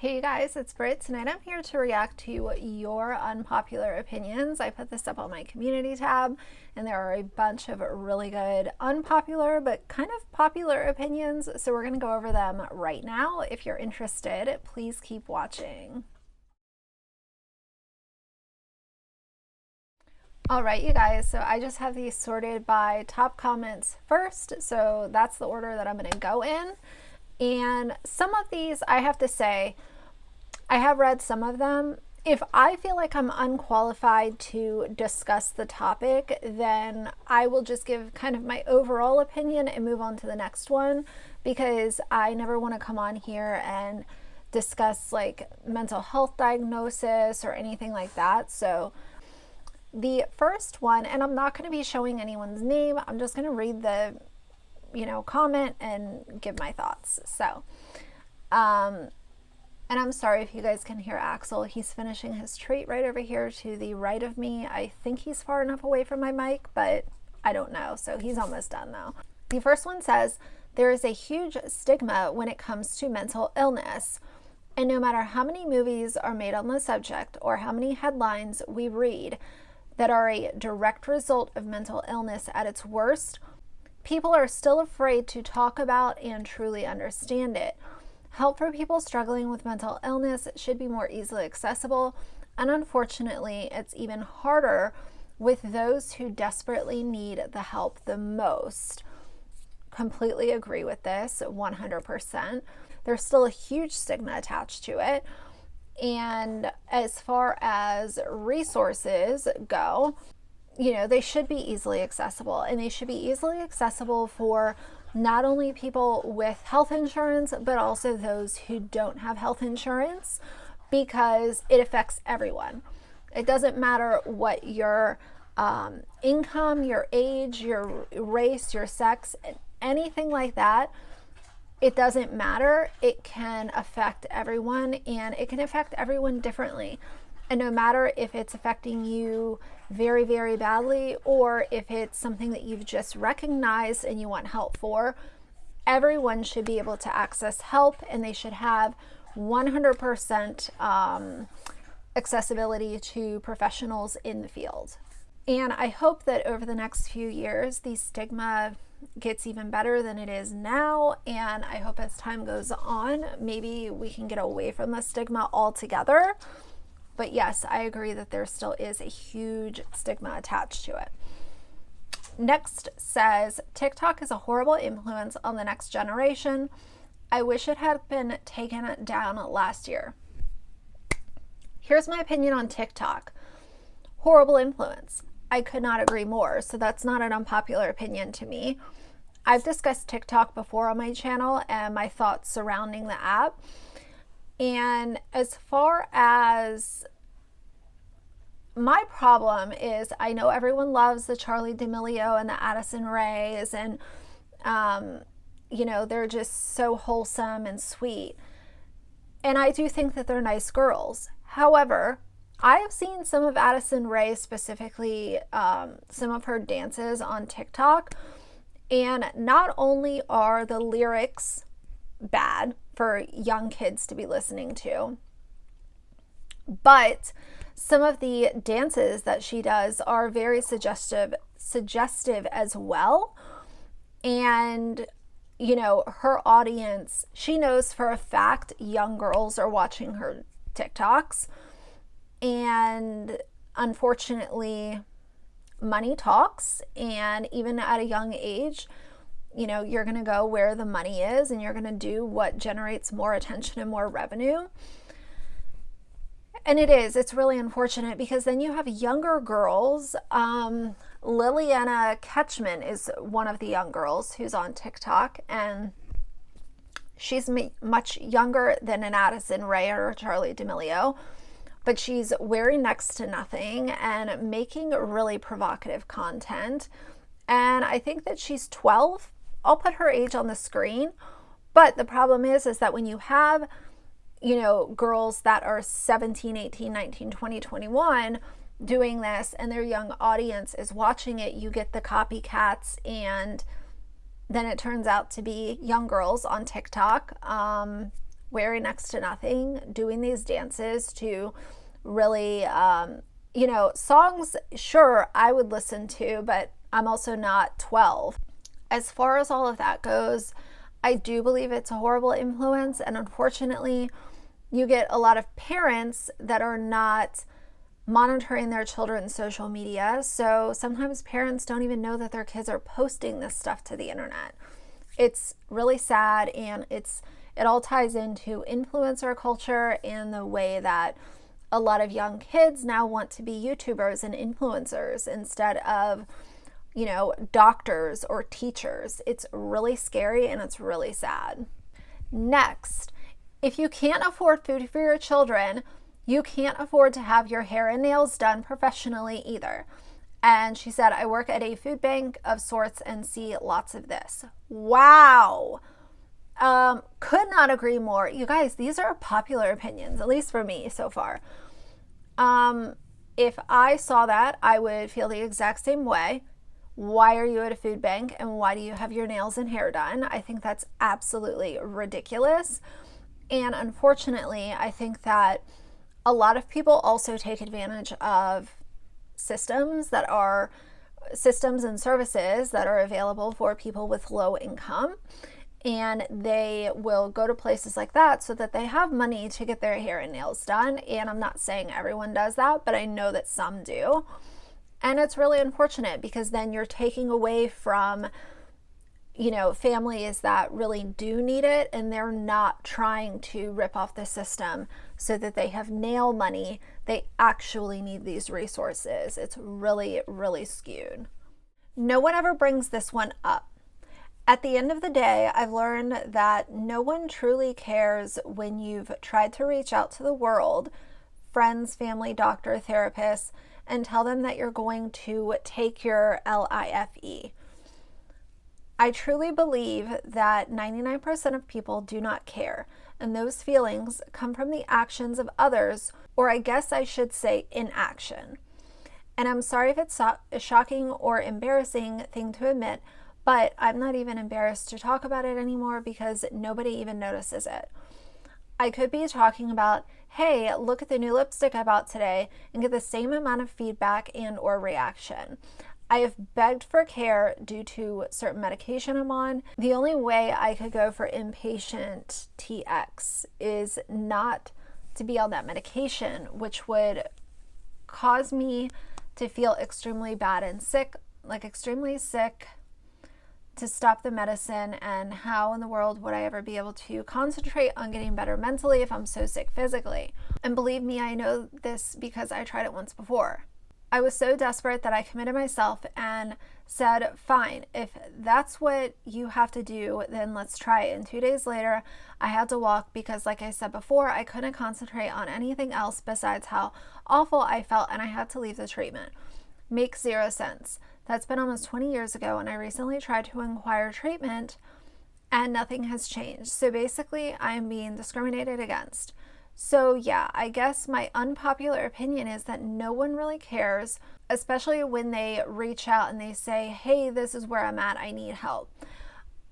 Hey you guys, it's Britt. Tonight I'm here to react to your unpopular opinions. I put this up on my community tab and there are a bunch of really good unpopular but kind of popular opinions. So we're going to go over them right now. If you're interested, please keep watching. All right, you guys, so I just have these sorted by top comments first. So that's the order that I'm going to go in. And some of these, I have to say, I have read some of them. If I feel like I'm unqualified to discuss the topic, then I will just give kind of my overall opinion and move on to the next one, because I never want to come on here and discuss like mental health diagnosis or anything like that. So the first one, and I'm not going to be showing anyone's name, I'm just going to read the comment and give my thoughts. So and I'm sorry if you guys can hear Axel. He's finishing his treat right over here to the right of me. I think he's far enough away from my mic, but I don't know. So he's almost done though. The first one says, there is a huge stigma when it comes to mental illness. And no matter how many movies are made on the subject or how many headlines we read that are a direct result of mental illness at its worst, people are still afraid to talk about and truly understand it. Help for people struggling with mental illness should be more easily accessible, and unfortunately, it's even harder with those who desperately need the help the most. Completely agree with this, 100%. There's still a huge stigma attached to it. And as far as resources go, they should be easily accessible, and they should be easily accessible for not only people with health insurance, but also those who don't have health insurance, because it affects everyone. It doesn't matter what your income, your age, your race, your sex, anything like that. It doesn't matter. It can affect everyone, and it can affect everyone differently. And no matter if it's affecting you very, very badly, or if it's something that you've just recognized and you want help for, everyone should be able to access help, and they should have 100% accessibility to professionals in the field. And I hope that over the next few years, the stigma gets even better than it is now. And I hope as time goes on, maybe we can get away from the stigma altogether. But yes, I agree that there still is a huge stigma attached to it. Next says, TikTok is a horrible influence on the next generation. I wish it had been taken down last year. Here's my opinion on TikTok. Horrible influence. I could not agree more. So that's not an unpopular opinion to me. I've discussed TikTok before on my channel and my thoughts surrounding the app. And as far as my problem is, I know everyone loves the Charli D'Amelio and the Addison Rays, and they're just so wholesome and sweet. And I do think that they're nice girls. However, I have seen some of Addison Rae, specifically some of her dances on TikTok, and not only are the lyrics bad for young kids to be listening to, but some of the dances that she does are very suggestive as well. And her audience, she knows for a fact young girls are watching her TikToks, and unfortunately money talks. And even at a young age, you're going to go where the money is, and you're going to do what generates more attention and more revenue. And it's really unfortunate, because then you have younger girls. Liliana Ketchman is one of the young girls who's on TikTok, and she's much younger than an Addison Rae or Charli D'Amelio, but she's wearing next to nothing and making really provocative content. And I think that she's 12. I'll put her age on the screen. But the problem is that when you have, girls that are 17, 18, 19, 20, 21 doing this, and their young audience is watching it, you get the copycats, and then it turns out to be young girls on TikTok wearing next to nothing, doing these dances to really, songs, sure, I would listen to, but I'm also not 12. As far as all of that goes, I do believe it's a horrible influence, and unfortunately, you get a lot of parents that are not monitoring their children's social media. So sometimes parents don't even know that their kids are posting this stuff to the internet. It's really sad, and it all ties into influencer culture and the way that a lot of young kids now want to be YouTubers and influencers instead of, doctors or teachers. It's really scary and it's really sad. Next, if you can't afford food for your children, you can't afford to have your hair and nails done professionally either. And she said, I work at a food bank of sorts and see lots of this. Wow. Could not agree more. You guys, these are popular opinions, at least for me so far. If I saw that, I would feel the exact same way. Why are you at a food bank and why do you have your nails and hair done? I think that's absolutely ridiculous. And unfortunately, I think that a lot of people also take advantage of systems and services that are available for people with low income. And they will go to places like that so that they have money to get their hair and nails done. And I'm not saying everyone does that, but I know that some do. And it's really unfortunate because then you're taking away from, families that really do need it, and they're not trying to rip off the system so that they have nail money. They actually need these resources. It's really, really skewed. No one ever brings this one up. At the end of the day, I've learned that no one truly cares when you've tried to reach out to the world, friends, family, doctor, therapists, and tell them that you're going to take your LIFE. I truly believe that 99% of people do not care, and those feelings come from the actions of others, or I guess I should say inaction. And I'm sorry if it's a shocking or embarrassing thing to admit, but I'm not even embarrassed to talk about it anymore because nobody even notices it. I could be talking about, hey, look at the new lipstick I bought today, and get the same amount of feedback and or reaction. I have begged for care due to certain medication I'm on. The only way I could go for inpatient TX is not to be on that medication, which would cause me to feel extremely bad and sick, like extremely sick, to stop the medicine. And how in the world would I ever be able to concentrate on getting better mentally if I'm so sick physically? And believe me, I know this because I tried it once before. I was so desperate that I committed myself and said, fine, if that's what you have to do, then let's try it. And 2 days later, I had to walk because, like I said before, I couldn't concentrate on anything else besides how awful I felt, and I had to leave the treatment. Makes zero sense. That's been almost 20 years ago, and I recently tried to inquire treatment, and nothing has changed. So basically, I am being discriminated against. So yeah, I guess my unpopular opinion is that no one really cares, especially when they reach out and they say, hey, this is where I'm at, I need help.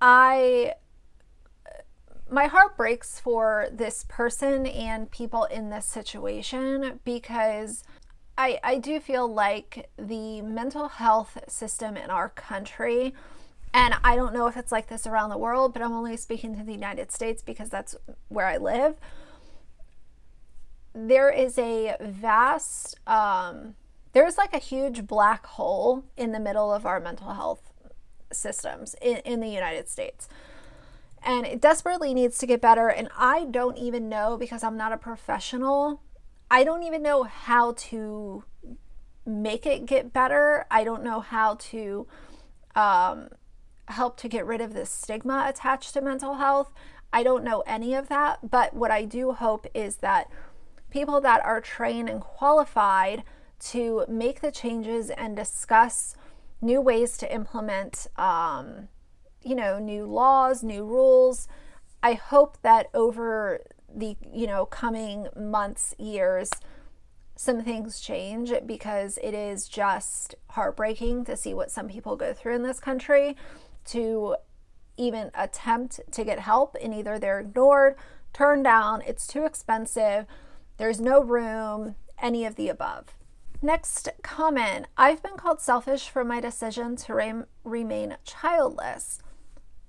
My heart breaks for this person and people in this situation because I do feel like the mental health system in our country, and I don't know if it's like this around the world, but I'm only speaking to the United States because that's where I live. There is a vast, there's like a huge black hole in the middle of our mental health systems in the United States. And it desperately needs to get better. And I don't even know, because I'm not a professional, I don't even know how to make it get better. I don't know how to help to get rid of the stigma attached to mental health. I don't know any of that. But what I do hope is that people that are trained and qualified to make the changes and discuss new ways to implement, new laws, new rules. I hope that over the, coming months, years, some things change, because it is just heartbreaking to see what some people go through in this country to even attempt to get help, and either they're ignored, turn down, it's too expensive, there's no room, any of the above. Next comment, I've been called selfish for my decision to remain childless,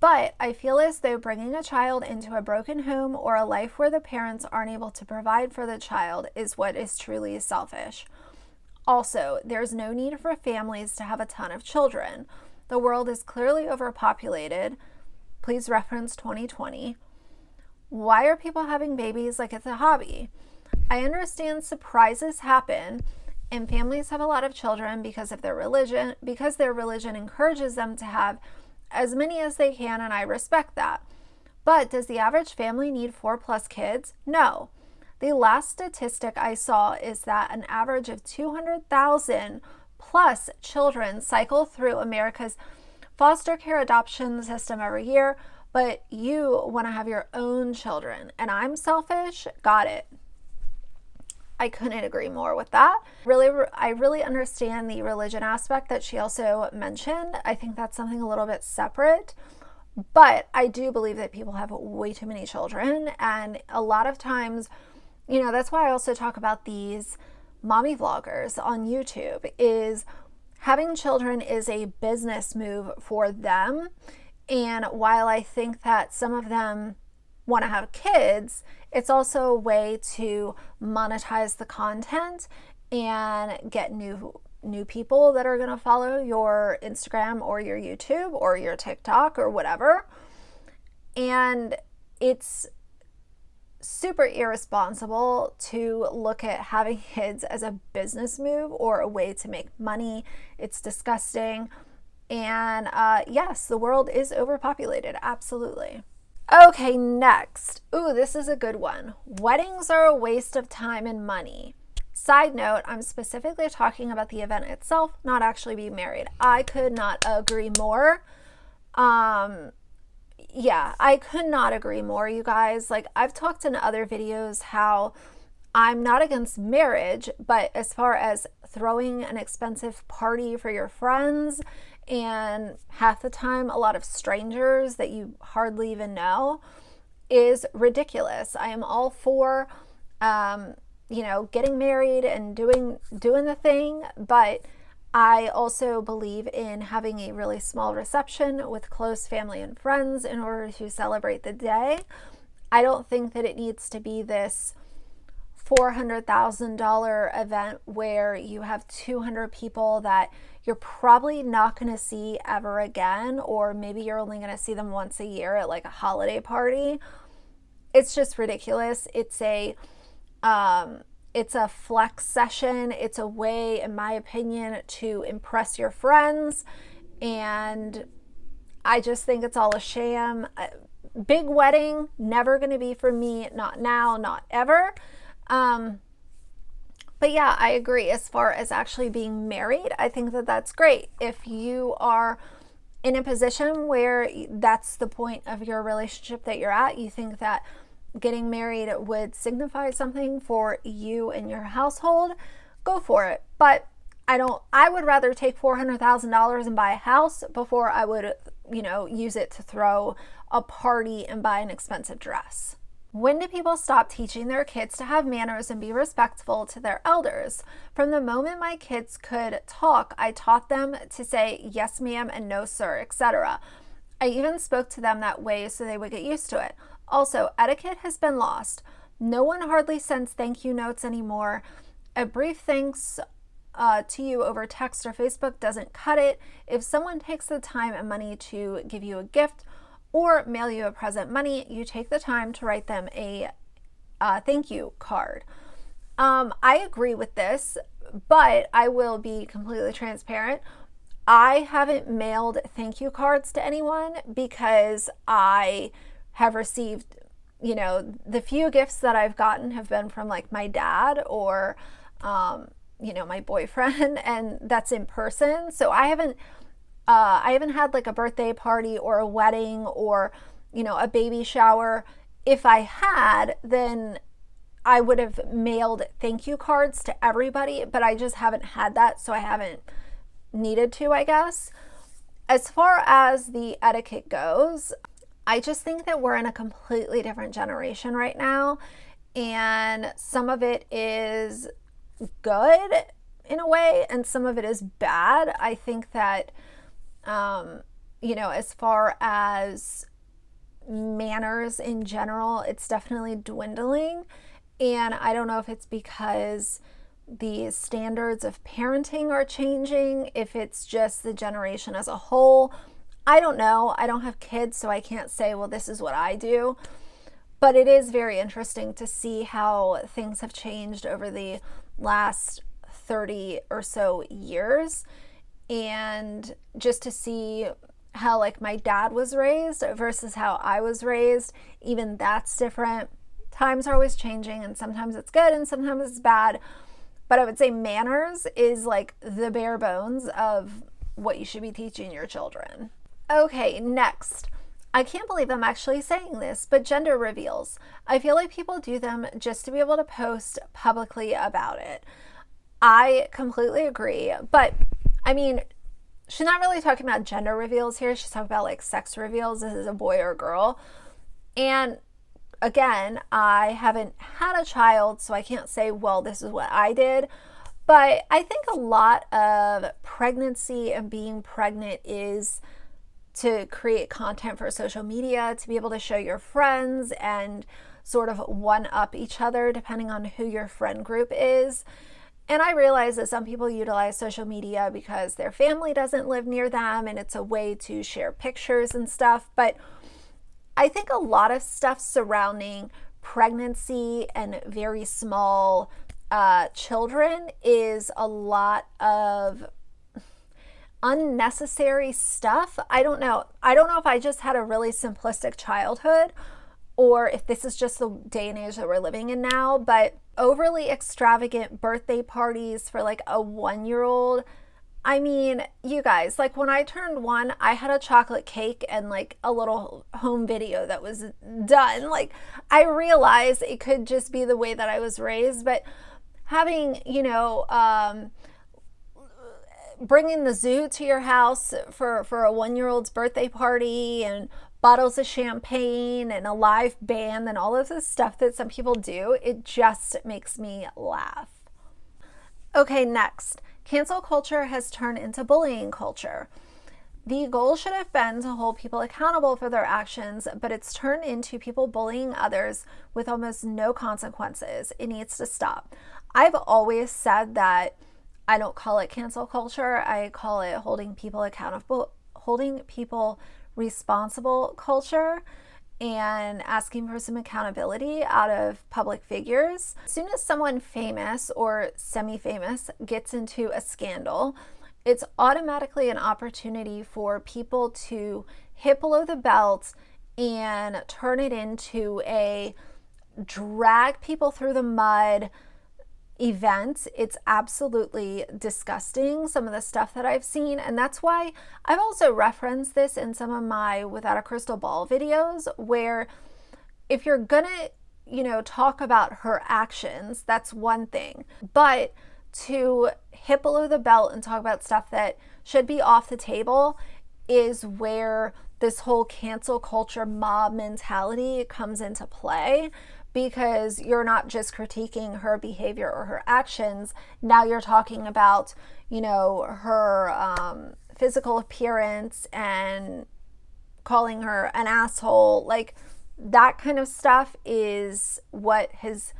but I feel as though bringing a child into a broken home or a life where the parents aren't able to provide for the child is what is truly selfish. Also, there's no need for families to have a ton of children. The world is clearly overpopulated. Please reference 2020. Why are people having babies like it's a hobby? I understand surprises happen and families have a lot of children because of their religion, because their religion encourages them to have as many as they can, and I respect that. But does the average family need 4+ kids? No. The last statistic I saw is that an average of 200,000 plus children cycle through America's foster care adoption system every year, but you want to have your own children. And I'm selfish? Got it. I couldn't agree more with that. I really understand the religion aspect that she also mentioned. I think that's something a little bit separate. But I do believe that people have way too many children. And a lot of times, that's why I also talk about these mommy vloggers on YouTube, is having children is a business move for them. And while I think that some of them want to have kids, it's also a way to monetize the content and get new people that are going to follow your Instagram or your YouTube or your TikTok or whatever. And it's super irresponsible to look at having kids as a business move or a way to make money. It's disgusting. And yes, the world is overpopulated. Absolutely. Okay, next. Ooh, this is a good one. Weddings are a waste of time and money. Side note, I'm specifically talking about the event itself, not actually being married. I could not agree more. Yeah, I could not agree more, you guys. Like, I've talked in other videos how I'm not against marriage, but as far as throwing an expensive party for your friends and half the time a lot of strangers that you hardly even know is ridiculous. I am all for getting married and doing the thing, but I also believe in having a really small reception with close family and friends in order to celebrate the day. I don't think that it needs to be this $400,000 event where you have 200 people that you're probably not going to see ever again, or maybe you're only going to see them once a year at like a holiday party. It's just ridiculous. It's a flex session. It's a way, in my opinion, to impress your friends, and I just think it's all a sham. Big wedding, never going to be for me. Not now, not ever. But yeah, I agree. As far as actually being married, I think that that's great. If you are in a position where that's the point of your relationship that you're at, you think that getting married would signify something for you and your household, go for it. But I would rather take $400,000 and buy a house before I would, use it to throw a party and buy an expensive dress. When do people stop teaching their kids to have manners and be respectful to their elders? From the moment my kids could talk, I taught them to say yes ma'am and no sir, etc. I even spoke to them that way so they would get used to it. Also, etiquette has been lost. No one hardly sends thank you notes anymore. A brief thanks to you over text or Facebook doesn't cut it. If someone takes the time and money to give you a gift or mail you a present money, you take the time to write them a thank you card. I agree with this, but I will be completely transparent. I haven't mailed thank you cards to anyone because I have received, the few gifts that I've gotten have been from like my dad or, my boyfriend, and that's in person. So I haven't had like a birthday party or a wedding or, a baby shower. If I had, then I would have mailed thank you cards to everybody, but I just haven't had that. So I haven't needed to, I guess. As far as the etiquette goes, I just think that we're in a completely different generation right now, and some of it is good in a way and some of it is bad. I think that as far as manners in general, it's definitely dwindling, and I don't know if it's because the standards of parenting are changing, if it's just the generation as a whole. I don't know. I don't have kids, so I can't say, well, this is what I do. But it is very interesting to see how things have changed over the last 30 or so years. And just to see how like my dad was raised versus how I was raised, even that's different. Times are always changing, and sometimes it's good and sometimes it's bad. But I would say manners is like the bare bones of what you should be teaching your children. Okay, next. I can't believe I'm actually saying this, but gender reveals. I feel like people do them just to be able to post publicly about it. I completely agree, but I mean, she's not really talking about gender reveals here. She's talking about like sex reveals. This is a boy or a girl. And again, I haven't had a child, so I can't say, well, this is what I did. But I think a lot of pregnancy and being pregnant is to create content for social media, to be able to show your friends and sort of one up each other depending on who your friend group is. And I realize that some people utilize social media because their family doesn't live near them and it's a way to share pictures and stuff. But I think a lot of stuff surrounding pregnancy and very small children is a lot of unnecessary stuff. I don't know if I just had a really simplistic childhood or if this is just the day and age that we're living in now, but overly extravagant birthday parties for like a 1-year-old. I mean, you guys, like when I turned 1, I had a chocolate cake and like a little home video that was done. Like I realized it could just be the way that I was raised, but having, bringing the zoo to your house for a 1-year-old's birthday party and bottles of champagne and a live band and all of this stuff that some people do, it just makes me laugh. Okay, next. Cancel culture has turned into bullying culture. The goal should have been to hold people accountable for their actions, but it's turned into people bullying others with almost no consequences. It needs to stop. I've always said that I don't call it cancel culture. I call it holding people accountable, holding people responsible culture, and asking for some accountability out of public figures. As soon as someone famous or semi-famous gets into a scandal, it's automatically an opportunity for people to hit below the belt and turn it into a drag people through the mud event. It's absolutely disgusting, some of the stuff that I've seen, and that's why I've also referenced this in some of my Without a Crystal Ball videos, where if you're gonna talk about her actions, that's one thing, but to hit below the belt and talk about stuff that should be off the table is where this whole cancel culture mob mentality comes into play. Because you're not just critiquing her behavior or her actions. Now you're talking about, her physical appearance and calling her an asshole. Like that kind of stuff is what has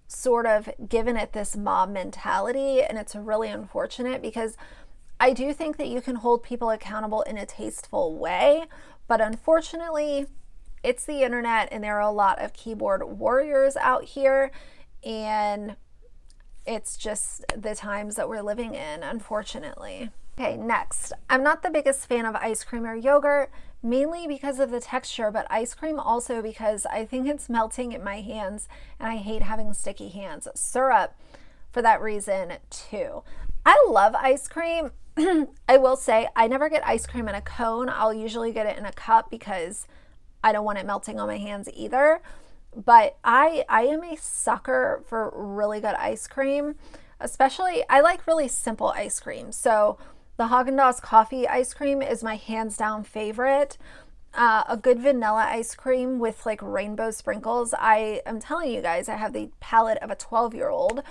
sort of given it this mob mentality. And it's really unfortunate because I do think that you can hold people accountable in a tasteful way. But unfortunately, it's the internet and there are a lot of keyboard warriors out here, and it's just the times that we're living in, unfortunately. Okay, next. I'm not the biggest fan of ice cream or yogurt, mainly because of the texture, but ice cream also because I think it's melting in my hands and I hate having sticky hands. Syrup for that reason too. I love ice cream. I will say I never get ice cream in a cone. I'll usually get it in a cup because I don't want it melting on my hands either. But I am a sucker for really good ice cream. Especially, I like really simple ice cream. So the Haagen-Dazs coffee ice cream is my hands down favorite. a good vanilla ice cream with like rainbow sprinkles. I am telling you guys, I have the palate of a 12-year-old.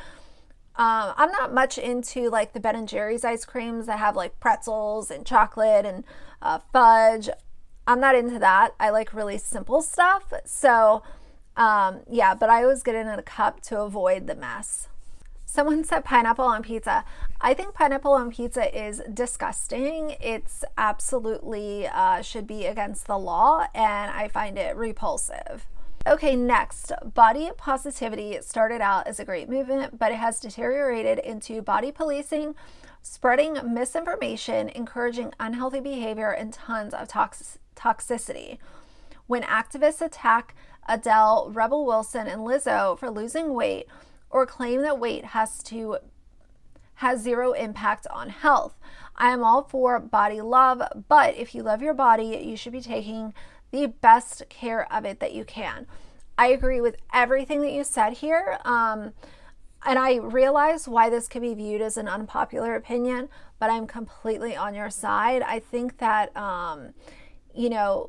I'm not much into like the Ben & Jerry's ice creams that have like pretzels and chocolate and fudge. I'm not into that. I like really simple stuff. So yeah, but I always get it in a cup to avoid the mess. Someone said pineapple on pizza. I think pineapple on pizza is disgusting. It's absolutely should be against the law, and I find it repulsive. Okay, next, body positivity started out as a great movement, but it has deteriorated into body policing, spreading misinformation, encouraging unhealthy behavior, and tons of toxicity. When activists attack Adele, Rebel Wilson, and Lizzo for losing weight or claim that weight has zero impact on health. I am all for body love, but if you love your body, you should be taking the best care of it that you can. I agree with everything that you said here. And I realize why this could be viewed as an unpopular opinion, but I'm completely on your side. I think that, you know,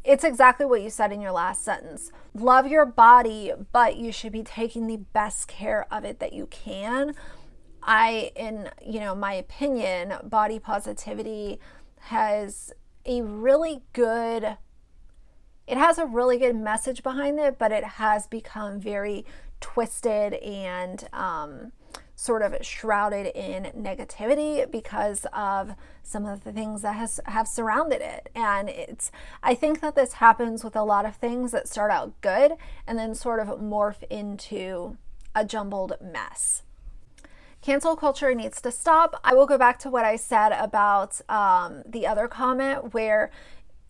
it's exactly what you said in your last sentence. Love your body, but you should be taking the best care of it that you can. In my opinion, body positivity has a really good message behind it, but it has become very twisted and sort of shrouded in negativity because of some of the things that have surrounded it. And I think that this happens with a lot of things that start out good and then sort of morph into a jumbled mess. Cancel culture needs to stop. I will go back to what I said about the other comment where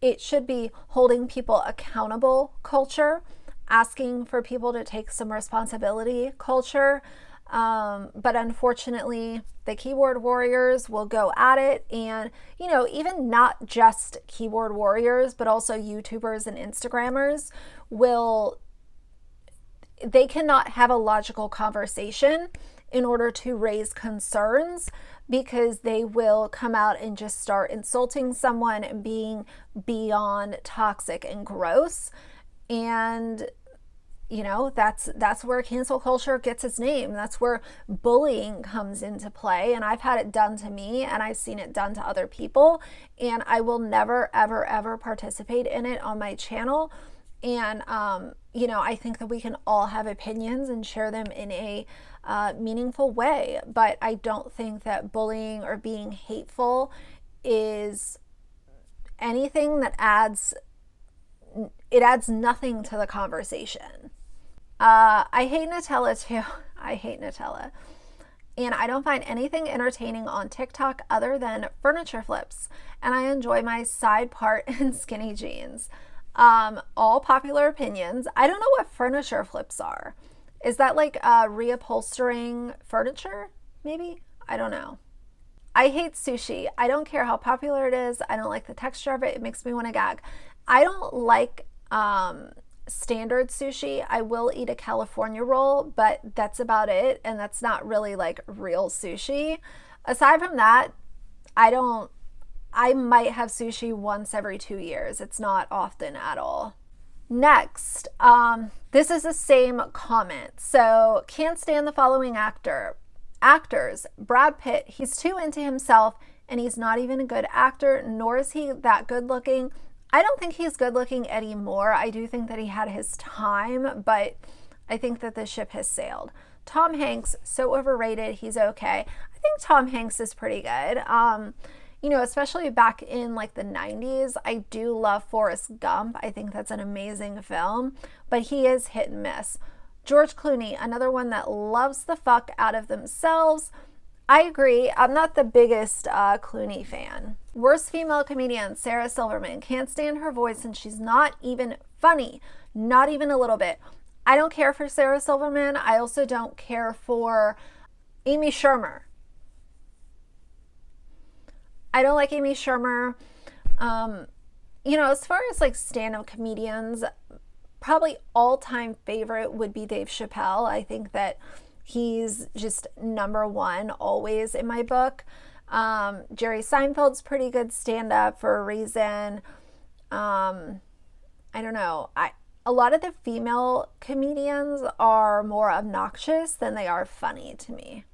it should be holding people accountable culture, asking for people to take some responsibility culture. But unfortunately, the keyboard warriors will go at it, and even not just keyboard warriors, but also YouTubers and Instagrammers they cannot have a logical conversation in order to raise concerns, because they will come out and just start insulting someone and being beyond toxic and gross. And that's where cancel culture gets its name. That's where bullying comes into play. And I've had it done to me, and I've seen it done to other people, and I will never, ever, ever participate in it on my channel. And, I think that we can all have opinions and share them in a meaningful way. But I don't think that bullying or being hateful is anything that adds nothing to the conversation. I hate Nutella too. I hate Nutella. And I don't find anything entertaining on TikTok other than furniture flips. And I enjoy my side part in skinny jeans. All popular opinions. I don't know what furniture flips are. Is that like reupholstering furniture? Maybe? I don't know. I hate sushi. I don't care how popular it is. I don't like the texture of it. It makes me want to gag. I don't like standard sushi. I will eat a California roll, but that's about it. And that's not really like real sushi. Aside from that, I might have sushi once every 2 years. It's not often at all. Next, this is the same comment. So, can't stand the following actors. Brad Pitt, he's too into himself and he's not even a good actor, nor is he that good looking. I don't think he's good looking anymore. I do think that he had his time, but I think that the ship has sailed. Tom Hanks, so overrated. He's okay. I think Tom Hanks is pretty good. Especially back in like the 90s, I do love Forrest Gump. I think that's an amazing film, but he is hit and miss. George Clooney, another one that loves the fuck out of themselves. I agree. I'm not the biggest Clooney fan. Worst female comedian, Sarah Silverman. Can't stand her voice and she's not even funny. Not even a little bit. I don't care for Sarah Silverman. I also don't care for Amy Schumer. I don't like Amy Schumer. As far as like stand-up comedians, probably all-time favorite would be Dave Chappelle. I think that he's just number one always in my book. Jerry Seinfeld's pretty good stand-up for a reason. I don't know. A lot of the female comedians are more obnoxious than they are funny to me.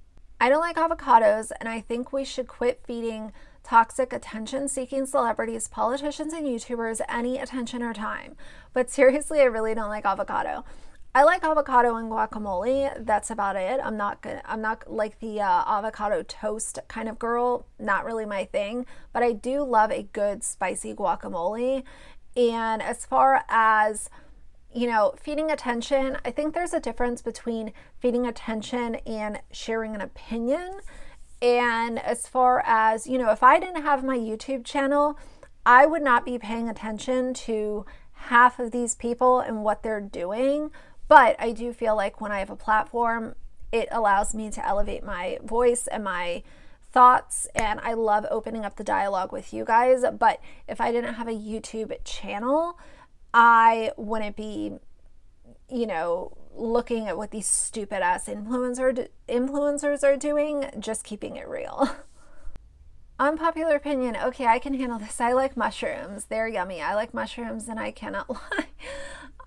I don't like avocados, and I think we should quit feeding toxic attention-seeking celebrities, politicians, and YouTubers any attention or time. But seriously, I really don't like avocado. I like avocado and guacamole. That's about it. I'm not like the avocado toast kind of girl. Not really my thing. But I do love a good spicy guacamole. And as far as, you know, feeding attention, I think there's a difference between feeding attention and sharing an opinion. And as far as, you know, if I didn't have my YouTube channel, I would not be paying attention to half of these people and what they're doing. But I do feel like when I have a platform, it allows me to elevate my voice and my thoughts, and I love opening up the dialogue with you guys. But if I didn't have a YouTube channel, I wouldn't be, you know, looking at what these stupid ass influencers are doing, just keeping it real. Unpopular opinion. Okay, I can handle this. I like mushrooms. They're yummy. I like mushrooms and I cannot lie.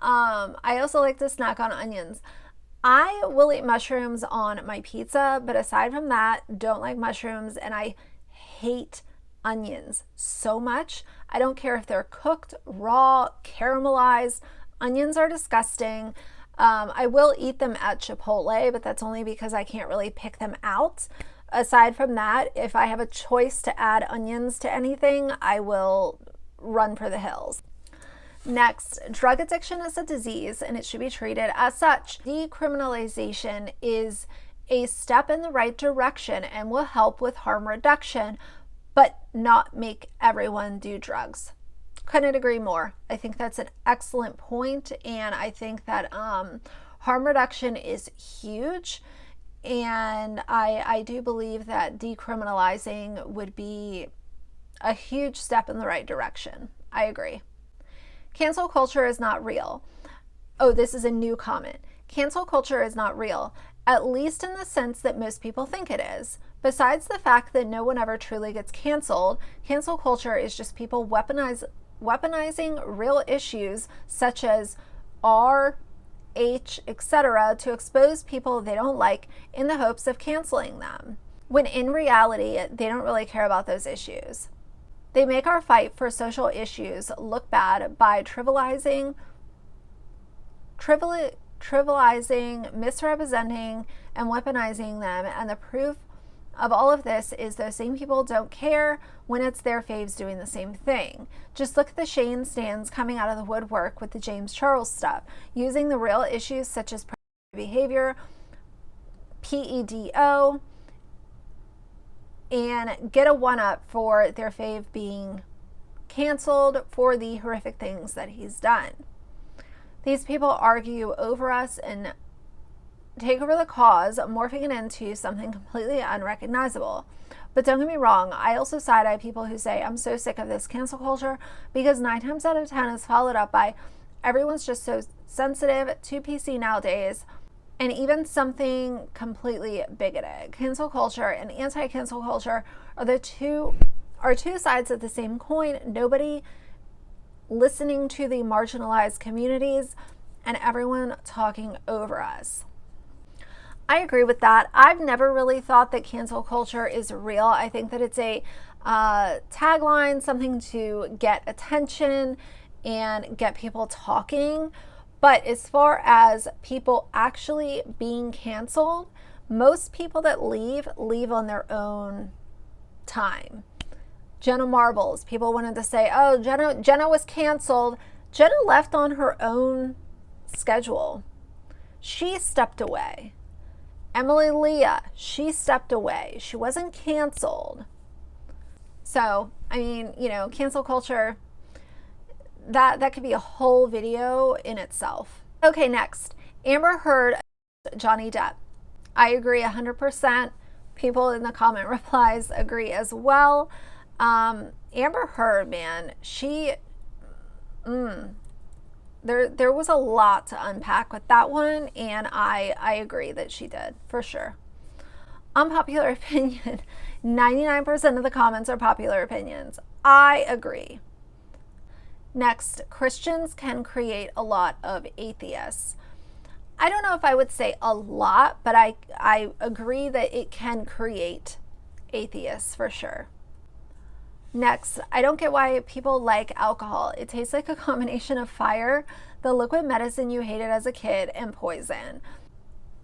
I also like to snack on onions. I will eat mushrooms on my pizza, but aside from that, don't like mushrooms, and I hate onions so much. I don't care if they're cooked, raw, caramelized. Onions are disgusting. I will eat them at Chipotle, but that's only because I can't really pick them out. Aside from that, if I have a choice to add onions to anything, I will run for the hills. Next, drug addiction is a disease and it should be treated as such. Decriminalization is a step in the right direction and will help with harm reduction, but not make everyone do drugs. Couldn't agree more. I think that's an excellent point, and I think that harm reduction is huge, and I do believe that decriminalizing would be a huge step in the right direction. I agree. Cancel culture is not real. Oh, this is a new comment. Cancel culture is not real, at least in the sense that most people think it is. Besides the fact that no one ever truly gets canceled, cancel culture is just people weaponizing real issues such as R, H, etc. to expose people they don't like in the hopes of canceling them, when in reality, they don't really care about those issues. They make our fight for social issues look bad by trivializing, misrepresenting, and weaponizing them, and the proof of all of this is those same people don't care when it's their faves doing the same thing. Just look at the Shane stands coming out of the woodwork with the James Charles stuff, using the real issues such as behavior, PEDO, and get a one-up for their fave being canceled for the horrific things that he's done. These people argue over us and take over the cause, morphing it into something completely unrecognizable. But don't get me wrong, I also side-eye people who say, I'm so sick of this cancel culture, because 9 times out of 10 is followed up by, everyone's just so sensitive, too PC nowadays, and even something completely bigoted. Cancel culture and anti-cancel culture are two sides of the same coin. Nobody listening to the marginalized communities and everyone talking over us. I agree with that. I've never really thought that cancel culture is real. I think that it's a tagline, something to get attention and get people talking. But as far as people actually being canceled, most people that leave on their own time. Jenna Marbles, people wanted to say, oh, Jenna was canceled. Jenna left on her own schedule. She stepped away. Emily Leah, she stepped away. She wasn't canceled. So, I mean, you know, cancel culture, that could be a whole video in itself. Okay, next. Amber Heard, Johnny Depp. I agree 100%. People in the comment replies agree as well. Amber Heard, man, there was a lot to unpack with that one, and I agree that she did, for sure. Unpopular opinion. 99% of the comments are popular opinions. I agree. Next, Christians can create a lot of atheists. I don't know if I would say a lot, but I agree that it can create atheists for sure. Next, I don't get why people like alcohol. It tastes like a combination of fire, the liquid medicine you hated as a kid, and poison.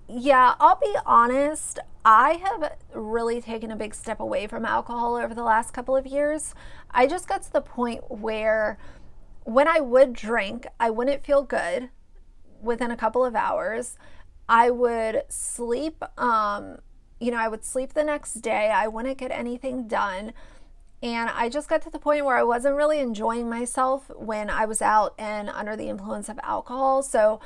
Yeah, I'll be honest, I have really taken a big step away from alcohol over the last couple of years. I just got to the point where when I would drink, I wouldn't feel good within a couple of hours. I would sleep, I would sleep the next day. I wouldn't get anything done. And I just got to the point where I wasn't really enjoying myself when I was out and under the influence of alcohol. So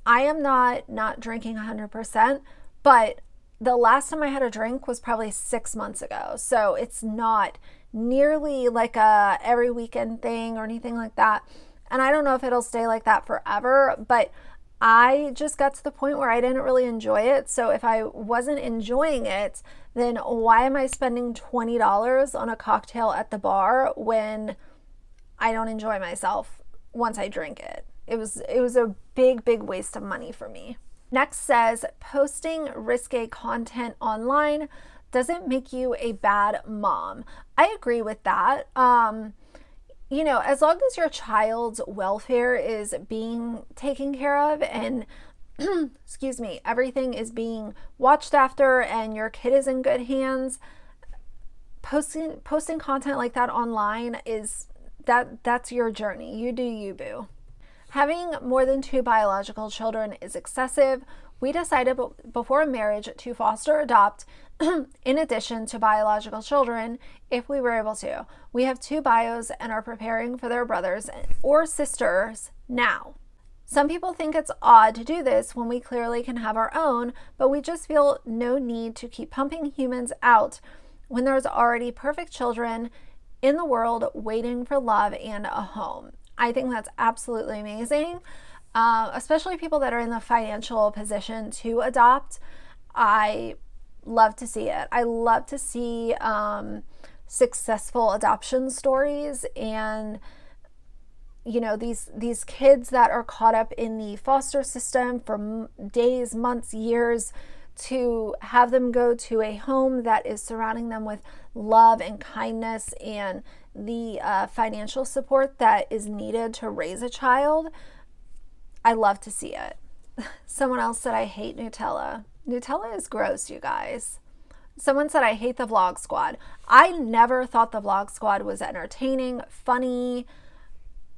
I am not drinking 100%, but the last time I had a drink was probably 6 months ago. So it's not nearly like a every weekend thing or anything like that. And I don't know if it'll stay like that forever, but I just got to the point where I didn't really enjoy it. So if I wasn't enjoying it, then why am I spending $20 on a cocktail at the bar when I don't enjoy myself once I drink it? It was a big waste of money for me. Next says, posting risque content online doesn't make you a bad mom. I agree with that. As long as your child's welfare is being taken care of and excuse me, everything is being watched after and your kid is in good hands, posting content like that online that's your journey. You do you, boo. Having more than 2 biological children is excessive. We decided before marriage to foster adopt in addition to biological children if we were able to. We have 2 bios and are preparing for their brothers or sisters now. Some people think it's odd to do this when we clearly can have our own, but we just feel no need to keep pumping humans out when there's already perfect children in the world waiting for love and a home. I think that's absolutely amazing, especially people that are in the financial position to adopt. I love to see it. I love to see successful adoption stories and these kids that are caught up in the foster system for days, months, years, to have them go to a home that is surrounding them with love and kindness and the financial support that is needed to raise a child. I love to see it. Someone else said, I hate Nutella. Nutella is gross, you guys. Someone said, I hate the Vlog Squad. I never thought the Vlog Squad was entertaining, funny,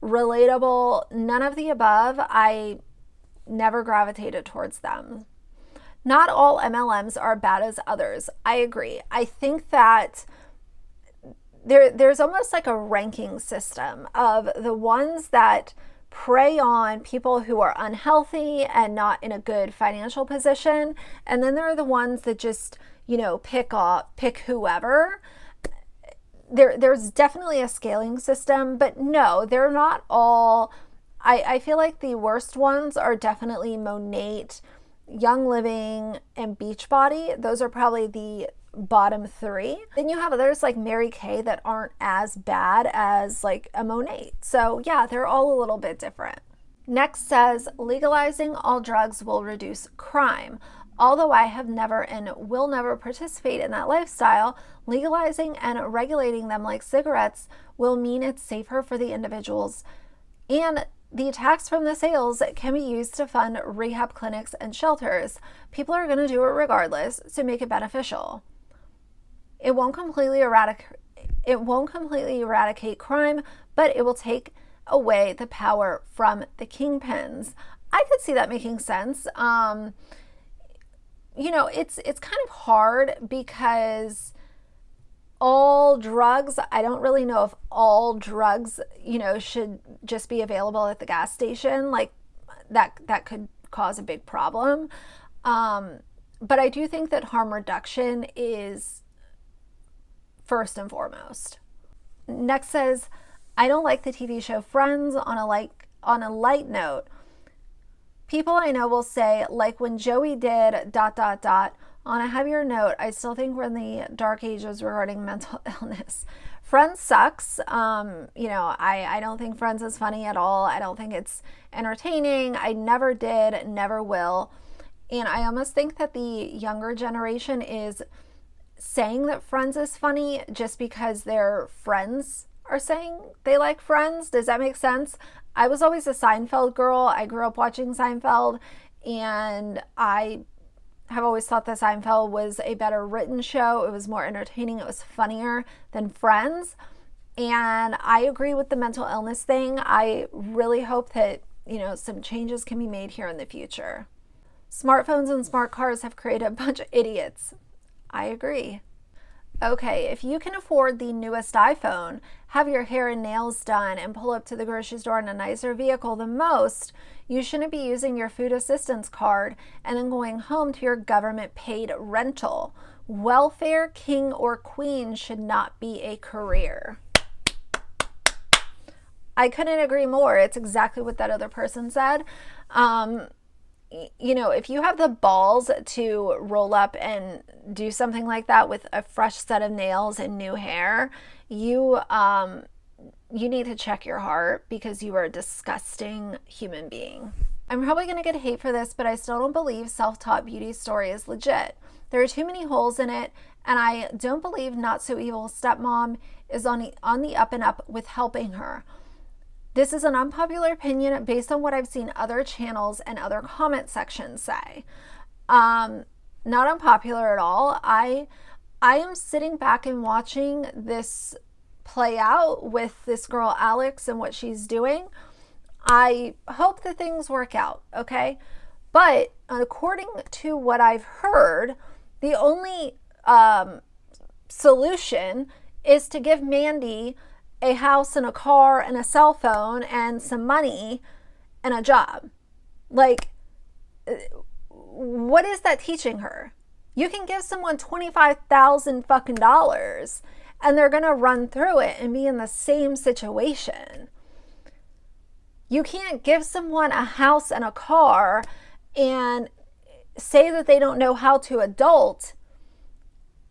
relatable, none of the above. I never gravitated towards them. Not all MLMs are bad as others. I agree. I think that there's almost like a ranking system of the ones that prey on people who are unhealthy and not in a good financial position. And then there are the ones that just, pick whoever. There's definitely a scaling system, but no, they're not all. I feel like the worst ones are definitely Monate, Young Living, and Beachbody. Those are probably the bottom 3. Then you have others like Mary Kay that aren't as bad as like a Monate. So yeah, they're all a little bit different. Next says, legalizing all drugs will reduce crime. Although I have never and will never participate in that lifestyle, legalizing and regulating them like cigarettes will mean it's safer for the individuals, and the tax from the sales can be used to fund rehab clinics and shelters. People are going to do it regardless to make it beneficial. It won't completely eradicate crime, but it will take away the power from the kingpins. I could see that making sense. It's kind of hard because all drugs, I don't really know if all drugs, should just be available at the gas station. Like that could cause a big problem. But I do think that harm reduction is first and foremost. Next says, I don't like the TV show Friends. On a light note, people I know will say, like when Joey did ... On a heavier note, I still think we're in the dark ages regarding mental illness. Friends sucks. I don't think Friends is funny at all. I don't think it's entertaining. I never did, never will. And I almost think that the younger generation is saying that Friends is funny just because their friends are saying they like Friends. Does that make sense? I was always a Seinfeld girl. I grew up watching Seinfeld, and I have always thought that Seinfeld was a better written show. It was more entertaining. It was funnier than Friends. And I agree with the mental illness thing. I really hope that, some changes can be made here in the future. Smartphones and smart cars have created a bunch of idiots. I agree. Okay, if you can afford the newest iPhone, have your hair and nails done, and pull up to the grocery store in a nicer vehicle than most, you shouldn't be using your food assistance card and then going home to your government paid rental. Welfare king or queen should not be a career. I couldn't agree more. It's exactly what that other person said. If you have the balls to roll up and do something like that with a fresh set of nails and new hair, you need to check your heart, because you are a disgusting human being. I'm probably going to get hate for this, but I still don't believe self-taught beauty story is legit. There are too many holes in it, and I don't believe Not So Evil Stepmom is on the up and up with helping her. This is an unpopular opinion based on what I've seen other channels and other comment sections say. Not unpopular at all. I am sitting back and watching this play out with this girl Alex and what she's doing. I hope that things work out, okay? But according to what I've heard, the only solution is to give Mandy a house and a car and a cell phone and some money and a job. Like, what is that teaching her? You can give someone $25,000 fucking dollars and they're gonna run through it and be in the same situation. You can't give someone a house and a car and say that they don't know how to adult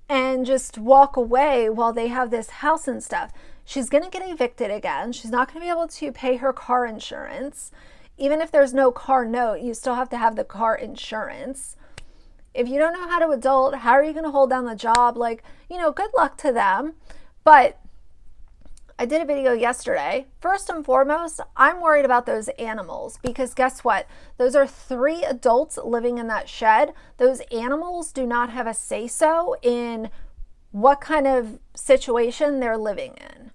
and just walk away while they have this house and stuff. She's going to get evicted again. She's not going to be able to pay her car insurance. Even if there's no car note, you still have to have the car insurance. If you don't know how to adult, how are you going to hold down the job? Good luck to them. But I did a video yesterday. First and foremost, I'm worried about those animals, because guess what? Those are 3 adults living in that shed. Those animals do not have a say-so in what kind of situation they're living in.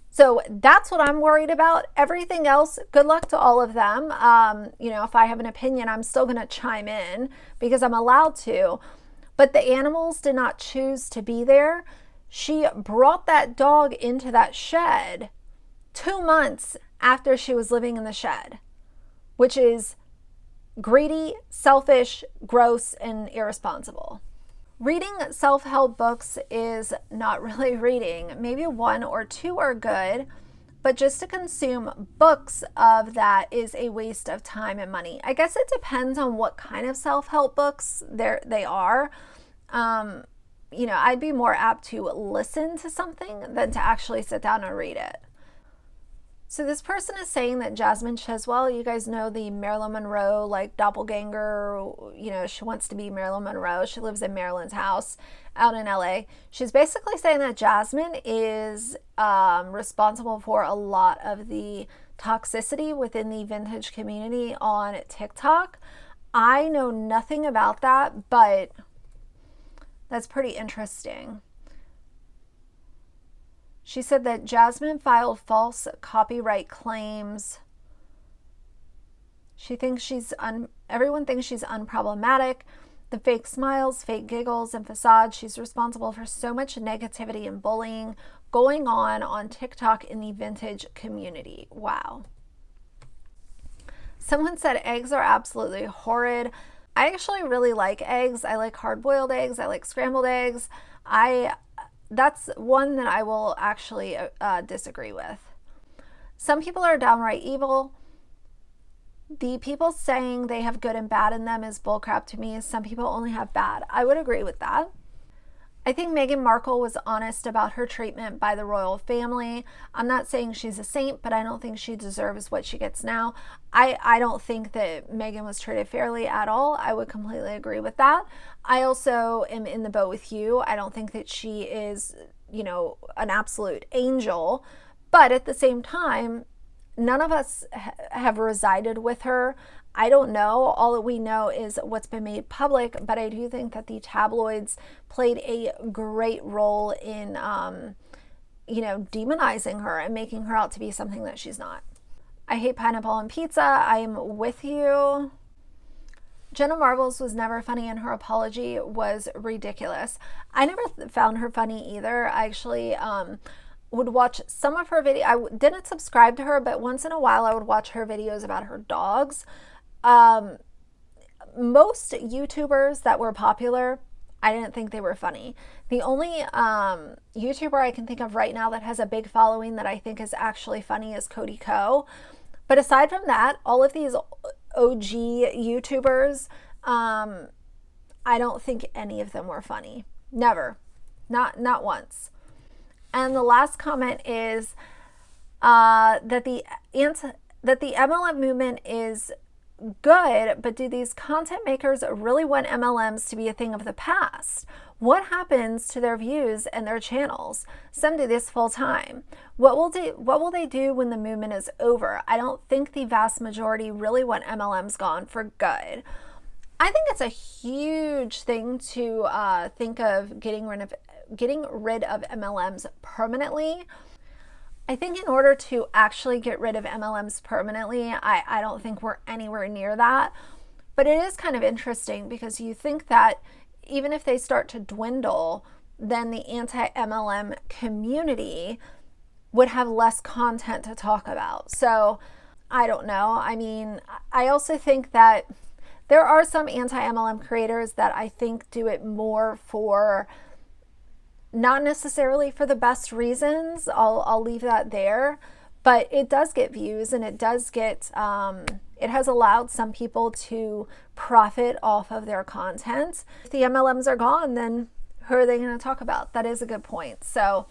So that's what I'm worried about. Everything else, good luck to all of them. If I have an opinion, I'm still going to chime in because I'm allowed to. But the animals did not choose to be there. She brought that dog into that shed 2 months after she was living in the shed, which is greedy, selfish, gross, and irresponsible. Reading self-help books is not really reading. Maybe 1 or 2 are good, but just to consume books of that is a waste of time and money. I guess it depends on what kind of self-help books they are. I'd be more apt to listen to something than to actually sit down and read it. So this person is saying that Jasmine Chiswell, you guys know the Marilyn Monroe, doppelganger, she wants to be Marilyn Monroe. She lives in Marilyn's house out in LA. She's basically saying that Jasmine is responsible for a lot of the toxicity within the vintage community on TikTok. I know nothing about that, but that's pretty interesting. She said that Jasmine filed false copyright claims. She thinks everyone thinks she's unproblematic. The fake smiles, fake giggles, and facades. She's responsible for so much negativity and bullying going on TikTok in the vintage community. Wow. Someone said eggs are absolutely horrid. I actually really like eggs. I like hard-boiled eggs. I like scrambled eggs. That's one that I will actually disagree with. Some people are downright evil. The people saying they have good and bad in them is bullcrap to me. Some people only have bad. I would agree with that. I think Meghan Markle was honest about her treatment by the royal family. I'm not saying she's a saint, but I don't think she deserves what she gets now. I don't think that Meghan was treated fairly at all. I would completely agree with that. I also am in the boat with you. I don't think that she is, you know, an absolute angel. But at the same time, none of us have resided with her. I don't know. All that we know is what's been made public, but I do think that the tabloids played a great role in, you know, demonizing her and making her out to be something that she's not. I hate pineapple on pizza. I am with you. Jenna Marbles was never funny, and her apology was ridiculous. I never found her funny either. I actually would watch some of her videos. I didn't subscribe to her, but once in a while I would watch her videos about her dogs. Most YouTubers that were popular, I didn't think they were funny. The only YouTuber I can think of right now that has a big following that I think is actually funny is Cody Ko. But aside from that, all of these OG YouTubers, I don't think any of them were funny. Never. Not once. And the last comment is that the MLM movement is good, but do these content makers really want MLMs to be a thing of the past? What happens to their views and their channels? Some do this full time. What will they do when the movement is over? I don't think the vast majority really want MLMs gone for good. I think it's a huge thing to think of getting rid of MLMs permanently. I think in order to actually get rid of MLMs permanently, I don't think we're anywhere near that. But it is kind of interesting because you think that even if they start to dwindle, then the anti-MLM community would have less content to talk about. So I don't know. I mean, I also think that there are some anti-MLM creators that I think do it more for not necessarily for the best reasons. I'll leave that there, but it does get views, and it does get it has allowed some people to profit off of their content. If the MLMs are gone, then who are they going to talk about? That is a good point. So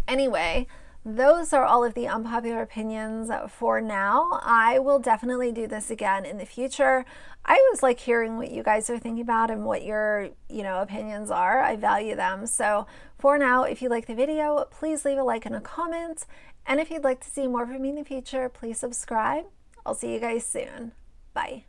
anyway, those are all of the unpopular opinions for now. I will definitely do this again in the future. I always like hearing what you guys are thinking about and what your, opinions are. I value them. So for now, if you like the video, please leave a like and a comment. And if you'd like to see more from me in the future, please subscribe. I'll see you guys soon. Bye.